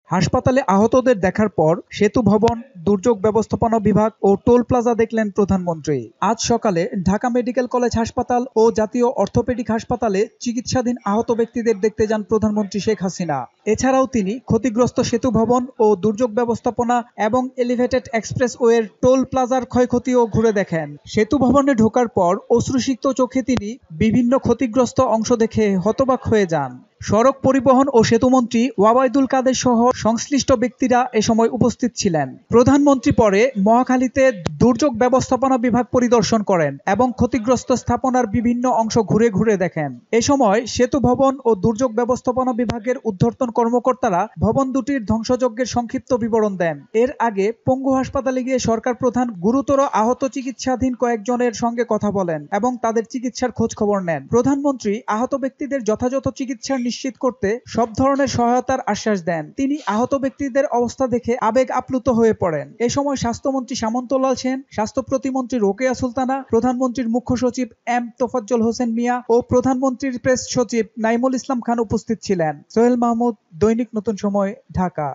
হাসপাতালে আহতদের দেখার পর সেতু ভবন, দুর্যোগ ব্যবস্থাপনা বিভাগ ও টোল প্লাজা দেখলেন প্রধানমন্ত্রী। আজ সকালে ঢাকা মেডিকেল কলেজ হাসপাতাল ও জাতীয় অর্থোপেডিক হাসপাতালে চিকিৎসাধীন আহত ব্যক্তিদের দেখতে যান প্রধানমন্ত্রী শেখ হাসিনা। এছাড়াও তিনি ক্ষতিগ্রস্ত সেতু ভবন ও দুর্যোগ ব্যবস্থাপনা এবং এলিভেটেড এক্সপ্রেসওয়ের টোল প্লাজার ক্ষয়ক্ষতিও ঘুরে দেখেন। সেতু ভবনে ঢোকার পর অশ্রুসিক্ত চোখে তিনি বিভিন্ন ক্ষতিগ্রস্ত অংশ দেখে হতবাক হয়ে যান। সড়ক পরিবহন ও সেতুমন্ত্রী ওবায়দুল কাদের সহ সংশ্লিষ্ট ব্যক্তিরা এ সময় উপস্থিত ছিলেন। প্রধানমন্ত্রী পরে মহাখালীতে দুর্যোগ ব্যবস্থাপনা বিভাগ পরিদর্শন করেন এবং ক্ষতিগ্রস্ত স্থাপনার বিভিন্ন অংশ ঘুরে ঘুরে দেখেন। এ সময় সেতু ভবন ও দুর্যোগ ব্যবস্থাপনা বিভাগের ঊর্ধ্বতন কর্মকর্তারা ভবন দুটির ধ্বংসযজ্ঞের সংক্ষিপ্ত বিবরণ দেন। এর আগে পঙ্গু হাসপাতালে গিয়ে সরকার প্রধান গুরুতর আহত চিকিৎসাধীন কয়েকজনের সঙ্গে কথা বলেন এবং তাদের চিকিৎসার খোঁজ খবর নেন। প্রধানমন্ত্রী আহত ব্যক্তিদের যথাযথ চিকিৎসা নিশ্চিত করতে সব ধরনের সহায়তার আশ্বাস দেন। তিনি আহত ব্যক্তিদের অবস্থা দেখে আবেগ আপ্লুত হয়ে পড়েন। এ সময় স্বাস্থ্যমন্ত্রী সামন্তলাল সেন, স্বাস্থ্য প্রতিমন্ত্রী রোকেয়া সুলতানা, প্রধানমন্ত্রীর মুখ্য সচিব এম তোফাজ্জল হোসেন মিয়া ও প্রধানমন্ত্রীর প্রেস সচিব নাইমুল ইসলাম খান উপস্থিত ছিলেন। সোহেল মাহমুদ, দৈনিক নতুন সময়, ঢাকা।